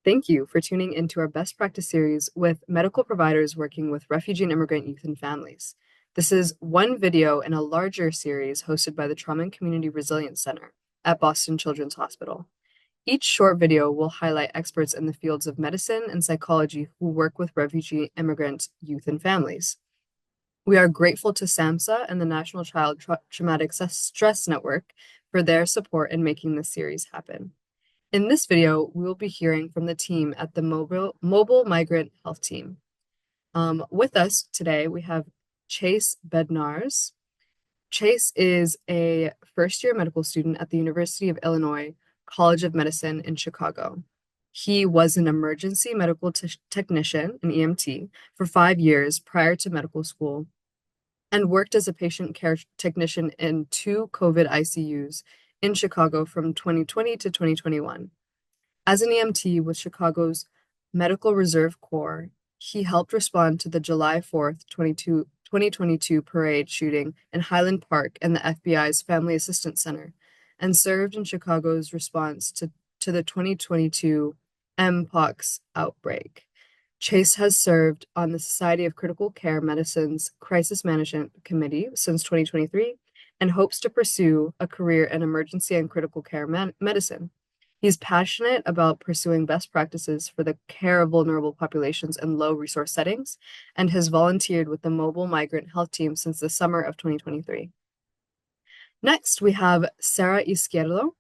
Thank you for tuning into our best practice series with medical providers working with refugee and immigrant youth and families. This is one video in a larger series hosted by the Trauma and Community Resilience Center at Boston Children's Hospital. Each short video will highlight experts in the fields of medicine and psychology who work with refugee, immigrant youth and families. We are grateful to SAMHSA and the National Child Traumatic Stress Network for their support in making this series happen. In this video, we will be hearing from the team at the Mobile Migrant Health Team. With us today, we have Chase Bednarz. Chase is a first-year medical student at the University of Illinois College of Medicine in Chicago. He was an emergency medical technician, an EMT, for 5 years prior to medical school and worked as a patient care technician in 2 COVID ICUs in Chicago from 2020 to 2021. As an EMT with Chicago's Medical Reserve Corps, he helped respond to the July 4th, 2022 parade shooting in Highland Park and the FBI's Family Assistance Center, and served in Chicago's response to the 2022 Mpox outbreak. Chase has served on the Society of Critical Care Medicine's Crisis Management Committee since 2023 and hopes to pursue a career in emergency and critical care medicine. He's passionate about pursuing best practices for the care of vulnerable populations in low-resource settings and has volunteered with the Mobile Migrant Health Team since the summer of 2023. Next, we have Sarah Izquierdo.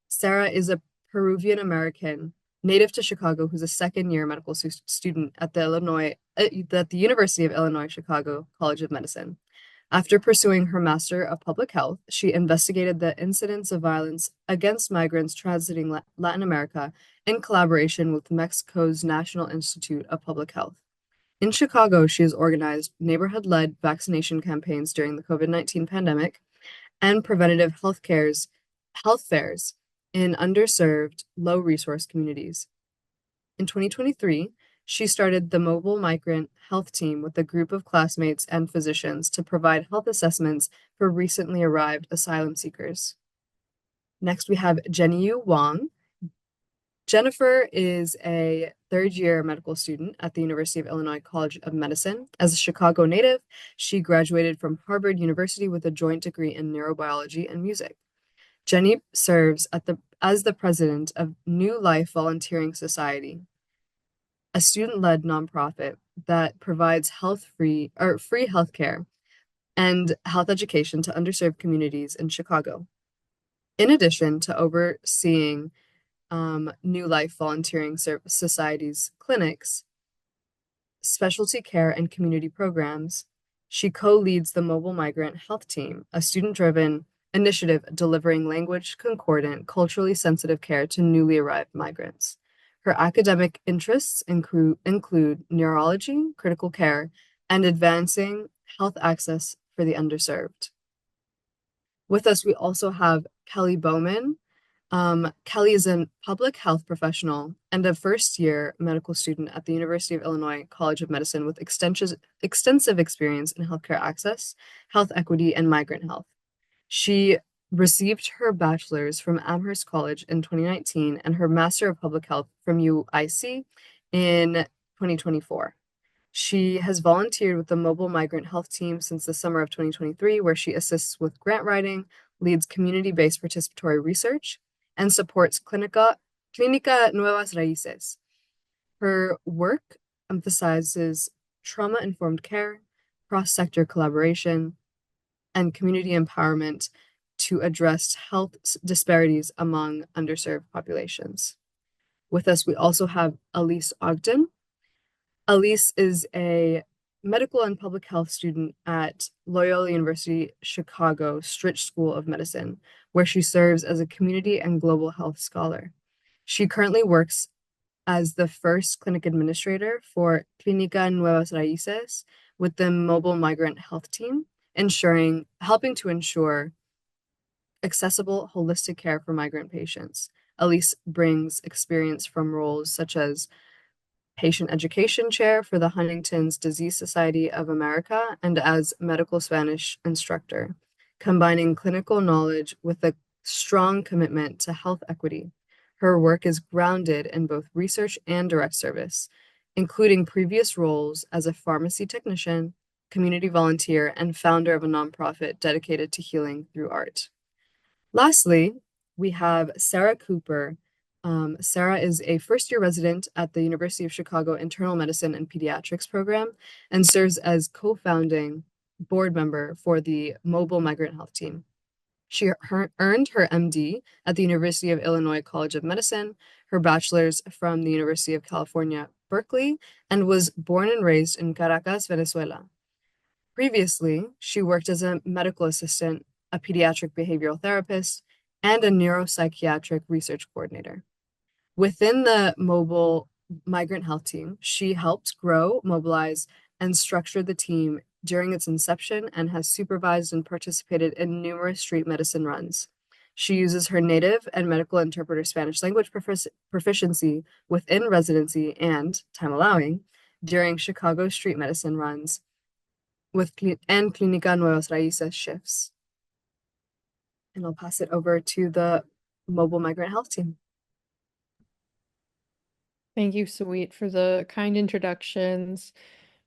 Sarah is a Peruvian-American native to Chicago who's a second-year medical student at the University of Illinois Chicago College of Medicine. After pursuing her Master of Public Health, she investigated the incidence of violence against migrants transiting Latin America in collaboration with Mexico's National Institute of Public Health. In Chicago, she has organized neighborhood-led vaccination campaigns during the COVID-19 pandemic and preventative health fairs in underserved, low-resource communities. In 2023, she started the Mobile Migrant Health Team with a group of classmates and physicians to provide health assessments for recently arrived asylum seekers. Next, we have Jenny Wang. Jennifer is a third-year medical student at the University of Illinois College of Medicine. As a Chicago native, she graduated from Harvard University with a joint degree in neurobiology and music. Jenny serves as the president of New Life Volunteering Society, a student-led nonprofit that provides free healthcare and health education to underserved communities in Chicago. In addition to overseeing New Life Volunteering Society's clinics, specialty care, and community programs, she co-leads the Mobile Migrant Health Team, a student-driven initiative delivering language-concordant, culturally sensitive care to newly arrived migrants. Her academic interests include neurology, critical care, and advancing health access for the underserved. With us, we also have Kelly Bowman. Kelly is a public health professional and a first-year medical student at the University of Illinois College of Medicine with extensive experience in healthcare access, health equity, and migrant health. She received her bachelor's from Amherst College in 2019 and her Master of Public Health from UIC in 2024. She has volunteered with the Mobile Migrant Health Team since the summer of 2023, where she assists with grant writing, leads community-based participatory research, and supports Clínica Nuevas Raíces. Her work emphasizes trauma-informed care, cross-sector collaboration, and community empowerment to address health disparities among underserved populations. With us, we also have Elise Ogden. Elise is a medical and public health student at Loyola University Chicago Stritch School of Medicine, where she serves as a community and global health scholar. She currently works as the first clinic administrator for Clínica Nuevas Raíces with the Mobile Migrant Health Team, helping to ensure accessible, holistic care for migrant patients. Elise brings experience from roles such as patient education chair for the Huntington's Disease Society of America and as medical Spanish instructor, combining clinical knowledge with a strong commitment to health equity. Her work is grounded in both research and direct service, including previous roles as a pharmacy technician, community volunteer, and founder of a nonprofit dedicated to healing through art. Lastly, we have Sarah Cooper. Sarah is a first-year resident at the University of Chicago Internal Medicine and Pediatrics program and serves as co-founding board member for the Mobile Migrant Health Team. She earned her MD at the University of Illinois College of Medicine, her bachelor's from the University of California, Berkeley, and was born and raised in Caracas, Venezuela. Previously, she worked as a medical assistant, a pediatric behavioral therapist, and a neuropsychiatric research coordinator. Within the Mobile Migrant Health Team, she helped grow, mobilize, and structure the team during its inception and has supervised and participated in numerous street medicine runs. She uses her native and medical interpreter Spanish language proficiency within residency and, time allowing, during Chicago street medicine runs with and Clínica Nuevas Raíces shifts. And I'll pass it over to the Mobile Migrant Health Team. Thank you, Sweet, for the kind introductions.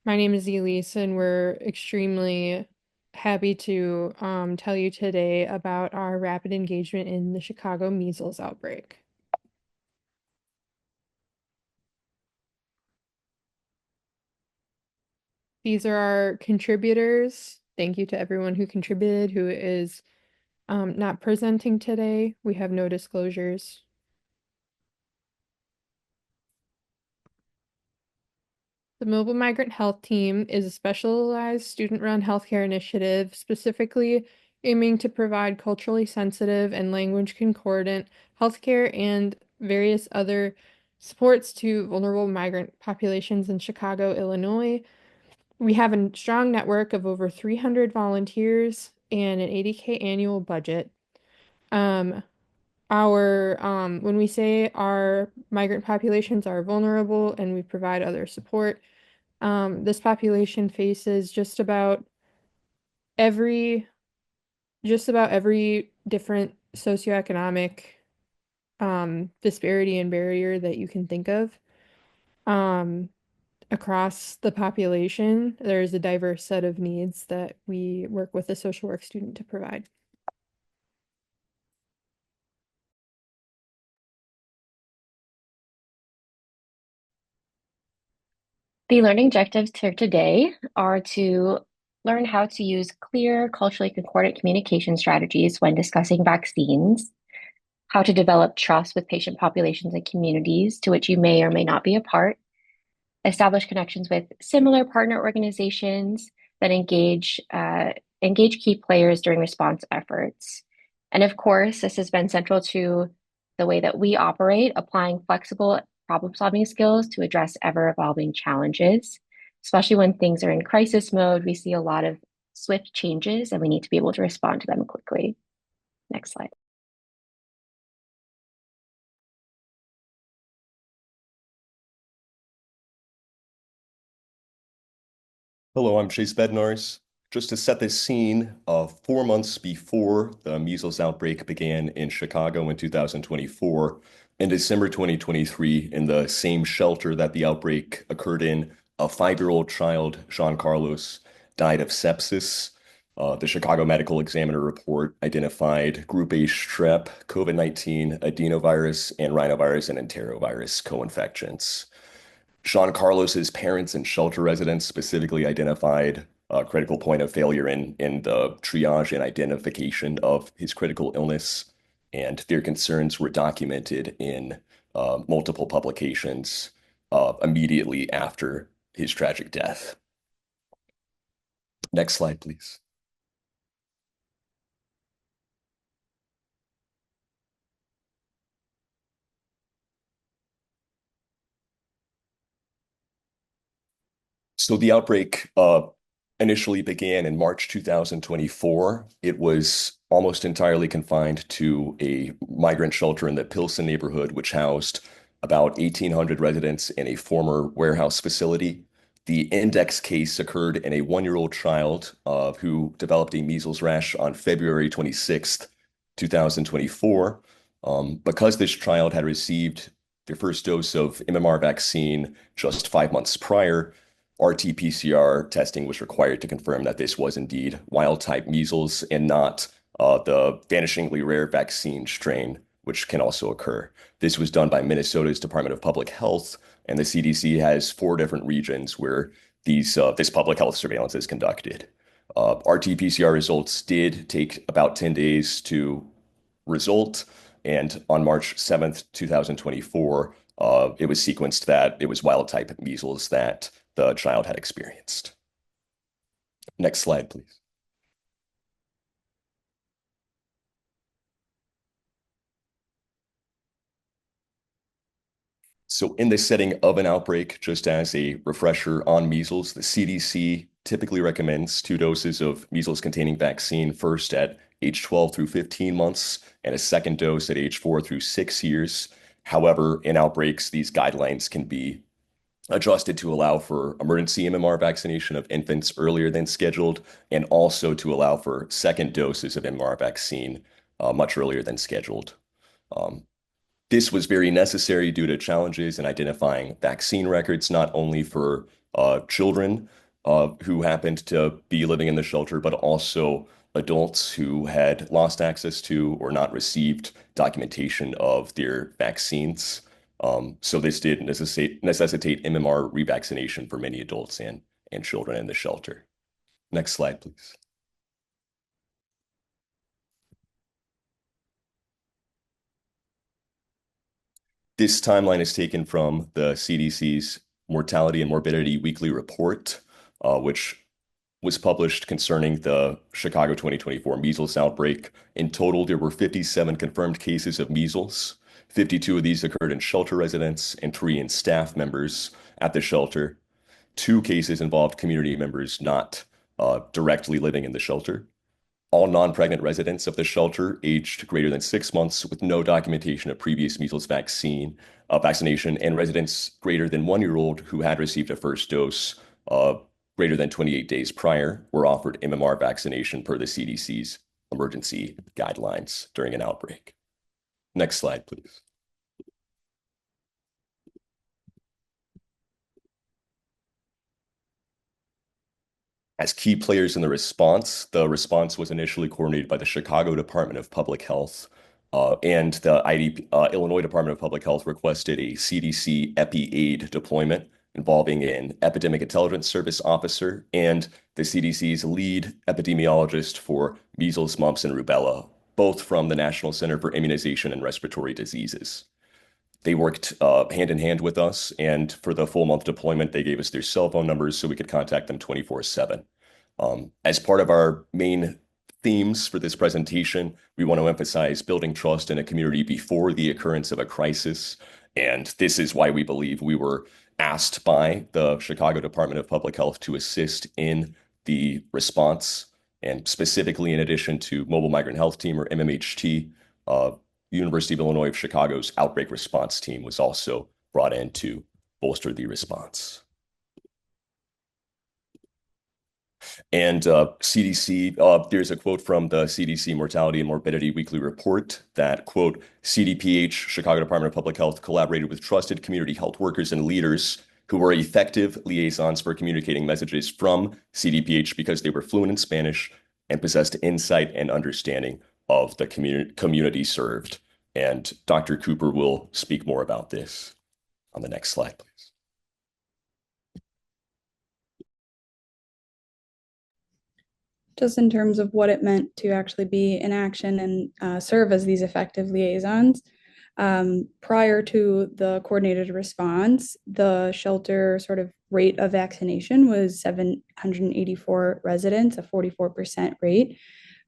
My name is Elise, and we're extremely happy to tell you today about our rapid engagement in the Chicago measles outbreak. These are our contributors. Thank you to everyone who contributed, who is not presenting today. We have no disclosures. The Mobile Migrant Health Team is a specialized student-run healthcare initiative specifically aiming to provide culturally sensitive and language concordant healthcare and various other supports to vulnerable migrant populations in Chicago, Illinois. We have a strong network of over 300 volunteers and an $80K annual budget. When we say our migrant populations are vulnerable and we provide other support, this population faces just about every different socioeconomic disparity and barrier that you can think of. Across the population, there is a diverse set of needs that we work with a social work student to provide. The learning objectives for today are to learn how to use clear, culturally concordant communication strategies when discussing vaccines, how to develop trust with patient populations and communities to which you may or may not be a part, establish connections with similar partner organizations that engage key players during response efforts. And of course, this has been central to the way that we operate, applying flexible problem-solving skills to address ever-evolving challenges. Especially when things are in crisis mode, we see a lot of swift changes and we need to be able to respond to them quickly. Next slide. Hello, I'm Chase Bednarz. Just to set the scene, 4 months before the measles outbreak began in Chicago in 2024, in December 2023, in the same shelter that the outbreak occurred in, a 5-year-old child, Jean Carlos, died of sepsis. The Chicago Medical Examiner report identified Group A strep, COVID-19, adenovirus, and rhinovirus and enterovirus co-infections. Jean Carlos's parents and shelter residents specifically identified a critical point of failure in the triage and identification of his critical illness, and their concerns were documented in multiple publications immediately after his tragic death. Next slide, please. So the outbreak initially began in March 2024. It was almost entirely confined to a migrant shelter in the Pilsen neighborhood, which housed about 1,800 residents in a former warehouse facility. The index case occurred in a 1-year-old child who developed a measles rash on February 26th, 2024. Because this child had received their first dose of MMR vaccine just 5 months prior, RT-PCR testing was required to confirm that this was indeed wild-type measles and not the vanishingly rare vaccine strain, which can also occur. This was done by Minnesota's Department of Public Health, and the CDC has 4 different regions where this public health surveillance is conducted. RT-PCR results did take about 10 days to result, and on March 7th, 2024, it was sequenced that it was wild-type measles that the child had experienced. Next slide, please. So in the setting of an outbreak, just as a refresher on measles, the CDC typically recommends 2 doses of measles-containing vaccine, first at age 12 through 15 months and a second dose at age 4 through 6 years. However, in outbreaks, these guidelines can be adjusted to allow for emergency MMR vaccination of infants earlier than scheduled, and also to allow for second doses of MMR vaccine much earlier than scheduled. This was very necessary due to challenges in identifying vaccine records, not only for children who happened to be living in the shelter, but also adults who had lost access to or not received documentation of their vaccines. So this did necessitate MMR revaccination for many adults and children in the shelter. Next slide, please. This timeline is taken from the CDC's Mortality and Morbidity Weekly Report, which was published concerning the Chicago 2024 measles outbreak. In total, there were 57 confirmed cases of measles. 52 of these occurred in shelter residents and 3 in staff members at the shelter. 2 cases involved community members not directly living in the shelter. All non-pregnant residents of the shelter aged greater than 6 months with no documentation of previous measles vaccination, and residents greater than 1-year-old who had received a first dose greater than 28 days prior were offered MMR vaccination per the CDC's emergency guidelines during an outbreak. Next slide, please. As key players in the response was initially coordinated by the Chicago Department of Public Health, and the Illinois Department of Public Health requested a CDC EpiAid deployment involving an Epidemic Intelligence Service officer and the CDC's lead epidemiologist for measles, mumps, and rubella, both from the National Center for Immunization and Respiratory Diseases. They worked hand in hand with us, and for the full month deployment, they gave us their cell phone numbers so we could contact them 24/7. As part of our main themes for this presentation, we want to emphasize building trust in a community before the occurrence of a crisis. And this is why we believe we were asked by the Chicago Department of Public Health to assist in the response. And specifically, in addition to Mobile Migrant Health Team, or MMHT, University of Illinois of Chicago's Outbreak Response Team was also brought in to bolster the response. And CDC, there's a quote from the CDC Mortality and Morbidity Weekly Report that, quote, CDPH, Chicago Department of Public Health, collaborated with trusted community health workers and leaders who were effective liaisons for communicating messages from CDPH because they were fluent in Spanish and possessed insight and understanding of the community served. And Dr. Cooper will speak more about this on the next slide, please. Just in terms of what it meant to actually be in action and serve as these effective liaisons. Prior to the coordinated response, the shelter sort of rate of vaccination was 784 residents, a 44% rate.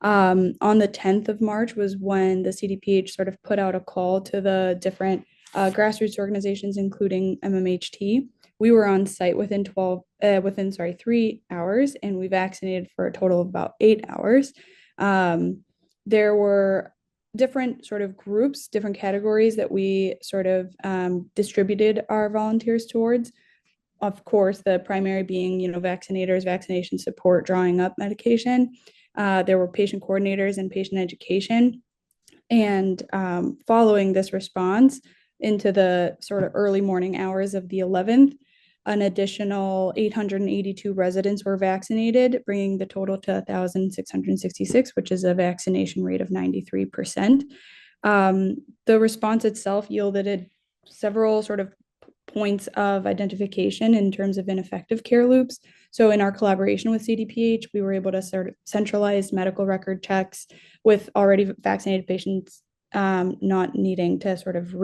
On the 10th of March was when the CDPH sort of put out a call to the different grassroots organizations, including MMHT. We were on site within 3 hours, and we vaccinated for a total of about 8 hours. There were different sort of groups, different categories that we sort of distributed our volunteers towards. Of course, the primary being, vaccinators, vaccination support, drawing up medication. There were patient coordinators and patient education. And following this response into the sort of early morning hours of the 11th, an additional 882 residents were vaccinated, bringing the total to 1,666, which is a vaccination rate of 93%. The response itself yielded several sort of points of identification in terms of ineffective care loops. So in our collaboration with CDPH, we were able to sort of centralize medical record checks with already vaccinated patients not needing to sort of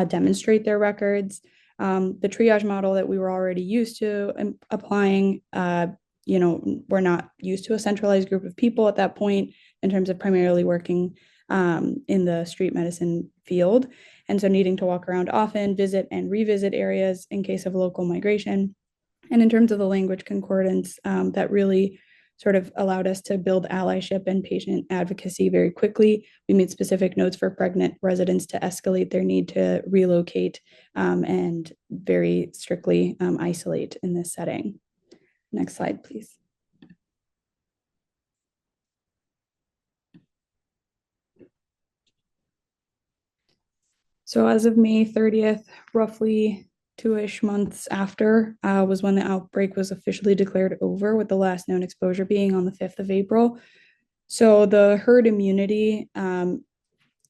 demonstrate their records. The triage model that we were already used to applying, we're not used to a centralized group of people at that point in terms of primarily working in the street medicine field. And so needing to walk around often, visit and revisit areas in case of local migration. And in terms of the language concordance, that really sort of allowed us to build allyship and patient advocacy very quickly. We made specific notes for pregnant residents to escalate their need to relocate and very strictly isolate in this setting. Next slide, please. So as of May 30th, roughly 2-ish months after was when the outbreak was officially declared over, with the last known exposure being on the 5th of April. So the herd immunity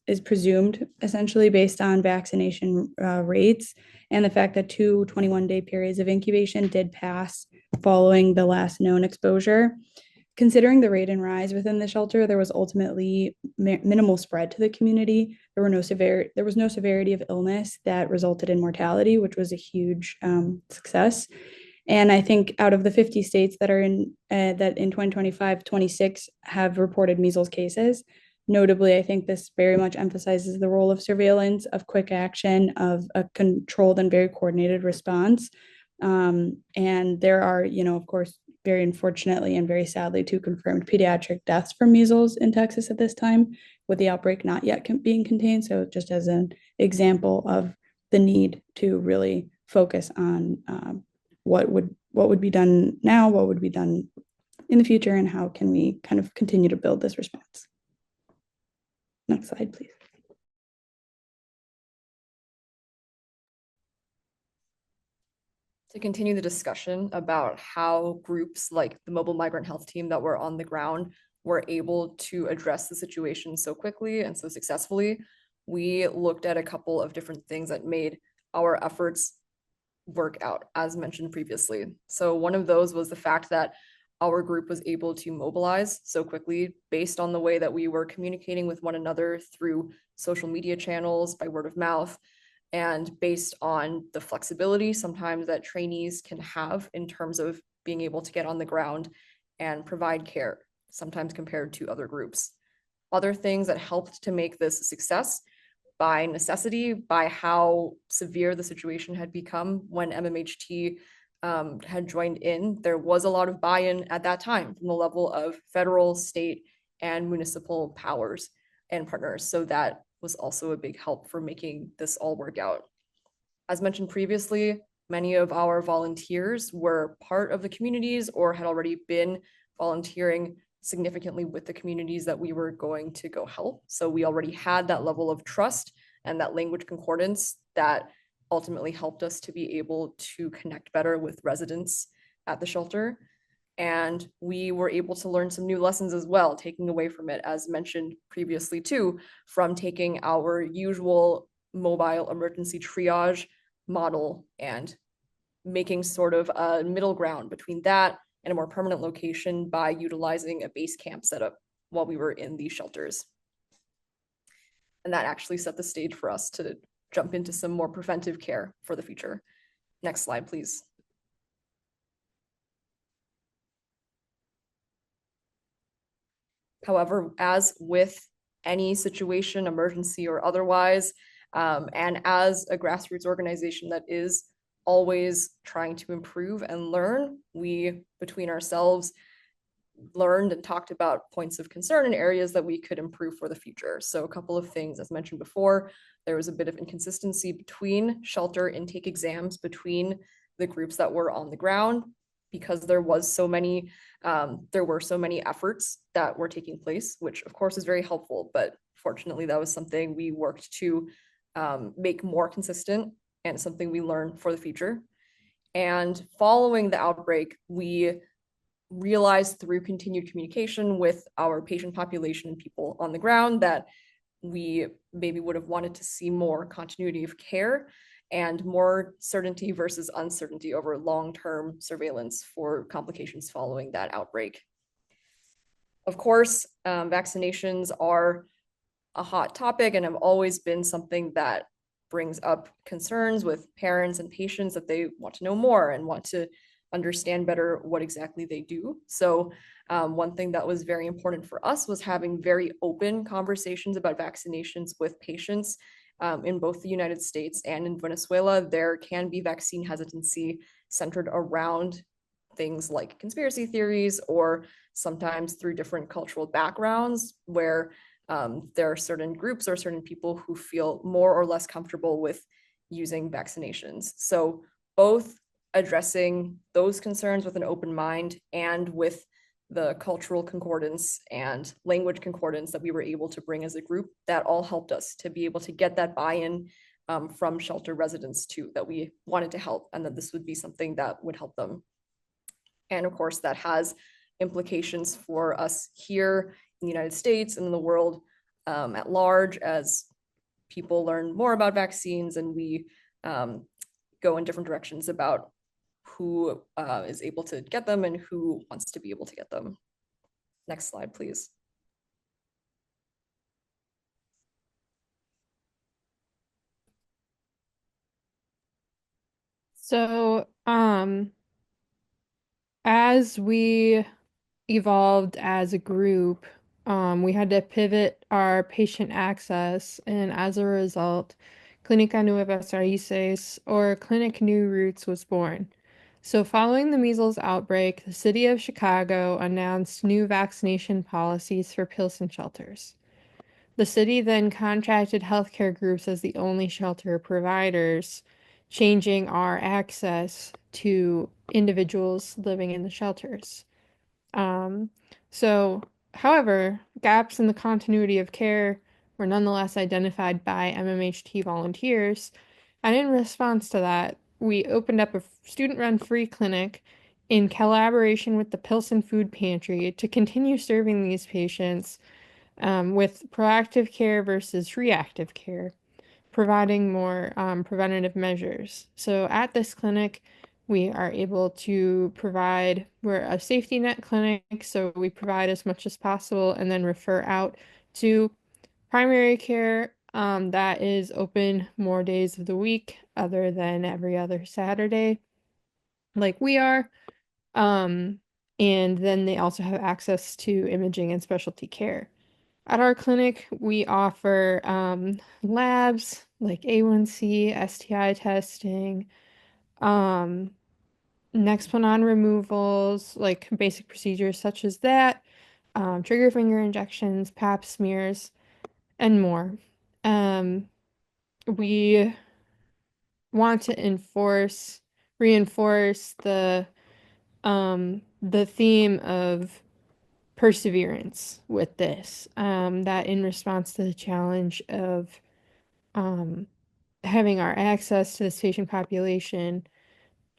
is presumed essentially based on vaccination rates and the fact that 2 21-day periods of incubation did pass following the last known exposure. Considering the rate and rise within the shelter, there was ultimately minimal spread to the community. There was no severity of illness that resulted in mortality, which was a huge success. And I think out of the 50 states that are in 2025, 26 have reported measles cases. Notably, I think this very much emphasizes the role of surveillance, of quick action, of a controlled and very coordinated response. And there are, of course, very unfortunately and very sadly, 2 confirmed pediatric deaths from measles in Texas at this time, with the outbreak not yet being contained. So just as an example of the need to really focus on what would be done now, what would be done in the future, and how can we kind of continue to build this response. Next slide, please. To continue the discussion about how groups like the Mobile Migrant Health Team that were on the ground were able to address the situation so quickly and so successfully, we looked at a couple of different things that made our efforts work out, as mentioned previously. So one of those was the fact that our group was able to mobilize so quickly based on the way that we were communicating with one another through social media channels, by word of mouth, and based on the flexibility sometimes that trainees can have in terms of being able to get on the ground and provide care, sometimes compared to other groups. Other things that helped to make this a success by necessity, by how severe the situation had become when MMHT had joined in, there was a lot of buy-in at that time from the level of federal, state, and municipal powers and partners. So that was also a big help for making this all work out. As mentioned previously, many of our volunteers were part of the communities or had already been volunteering significantly with the communities that we were going to go help. So we already had that level of trust and that language concordance that ultimately helped us to be able to connect better with residents at the shelter. And we were able to learn some new lessons as well, taking away from it, as mentioned previously too, from taking our usual mobile emergency triage model and making sort of a middle ground between that and a more permanent location by utilizing a base camp setup while we were in these shelters. And that actually set the stage for us to jump into some more preventive care for the future. Next slide, please. However, as with any situation, emergency or otherwise, and as a grassroots organization that is always trying to improve and learn, we, between ourselves, learned and talked about points of concern and areas that we could improve for the future. So a couple of things, as mentioned before, there was a bit of inconsistency between shelter intake exams between the groups that were on the ground, because there were so many efforts that were taking place, which of course is very helpful, but fortunately, that was something we worked to make more consistent and something we learned for the future. And following the outbreak, we realized through continued communication with our patient population and people on the ground that we maybe would have wanted to see more continuity of care and more certainty versus uncertainty over long-term surveillance for complications following that outbreak. Of course, vaccinations are a hot topic and have always been something that brings up concerns with parents and patients that they want to know more and want to understand better what exactly they do. So one thing that was very important for us was having very open conversations about vaccinations with patients. In both the United States and in Venezuela, there can be vaccine hesitancy centered around things like conspiracy theories or sometimes through different cultural backgrounds where there are certain groups or certain people who feel more or less comfortable with using vaccinations. So both addressing those concerns with an open mind and with the cultural concordance and language concordance that we were able to bring as a group, that all helped us to be able to get that buy-in from shelter residents too, that we wanted to help and that this would be something that would help them. And of course, that has implications for us here in the United States and in the world at large as people learn more about vaccines and we go in different directions about who is able to get them and who wants to be able to get them. Next slide, please. So, as we evolved as a group, we had to pivot our patient access, and as a result, Clínica Nuevas Raíces, or Clinic New Roots, was born. So, following the measles outbreak, the city of Chicago announced new vaccination policies for Pilsen shelters. The city then contracted healthcare groups as the only shelter providers, changing our access to individuals living in the shelters. Um, so, however, gaps in the continuity of care were nonetheless identified by MMHT volunteers, and in response to that, we opened up a student-run free clinic in collaboration with the Pilsen Food Pantry to continue serving these patients with proactive care versus reactive care, providing more preventative measures. So at this clinic, we are able to provide, we're a safety net clinic, so we provide as much as possible and then refer out to primary care that is open more days of the week other than every other Saturday, like we are. And then they also have access to imaging and specialty care. At our clinic, we offer labs like A1C, STI testing, um, Nexplanon removals, like basic procedures such as that, trigger finger injections, pap smears, and more. We want to reinforce the theme of perseverance with this, that in response to the challenge of having our access to this patient population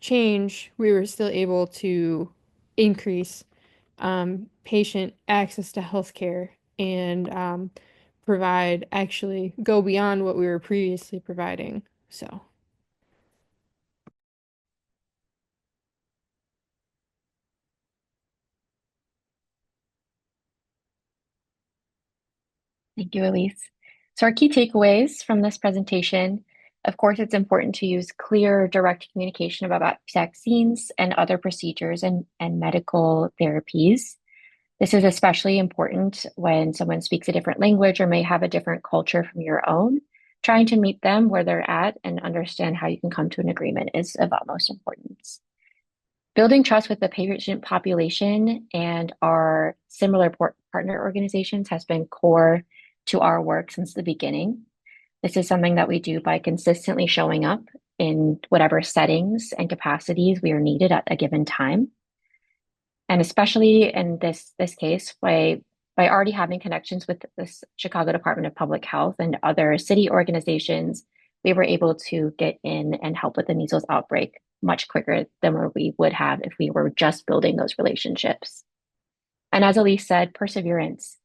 change, we were still able to increase patient access to healthcare and actually go beyond what we were previously providing. So. Thank you, Elise. So our key takeaways from this presentation, of course, it's important to use clear, direct communication about vaccines and other procedures and medical therapies. This is especially important when someone speaks a different language or may have a different culture from your own. Trying to meet them where they're at and understand how you can come to an agreement is of utmost importance. Building trust with the patient population and our similar partner organizations has been core to our work since the beginning. This is something that we do by consistently showing up in whatever settings and capacities we are needed at a given time. And especially in this case, by By already having connections with the Chicago Department of Public Health and other city organizations, we were able to get in and help with the measles outbreak much quicker than where we would have if we were just building those relationships. And as Elise said, perseverance.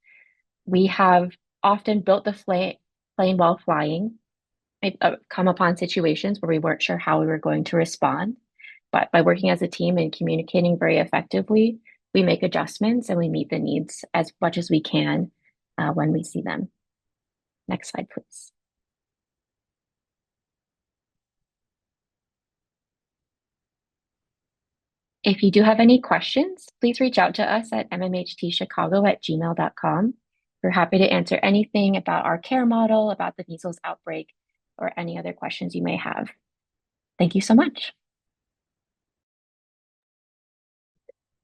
We have often built the plane while flying, come upon situations where we weren't sure how we were going to respond. But by working as a team and communicating very effectively, we make adjustments and we meet the needs as much as we can when we see them. Next slide, please. If you do have any questions, please reach out to us at mmhtchicago@gmail.com. We're happy to answer anything about our care model, about the measles outbreak, or any other questions you may have. Thank you so much.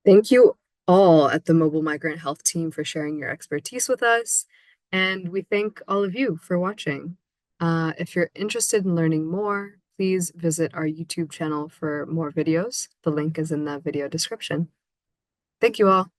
Thank you all at the Mobile Migrant Health Team for sharing your expertise with us, and we thank all of you for watching. If you're interested in learning more, please visit our YouTube channel for more videos. The link is in the video description. Thank you all.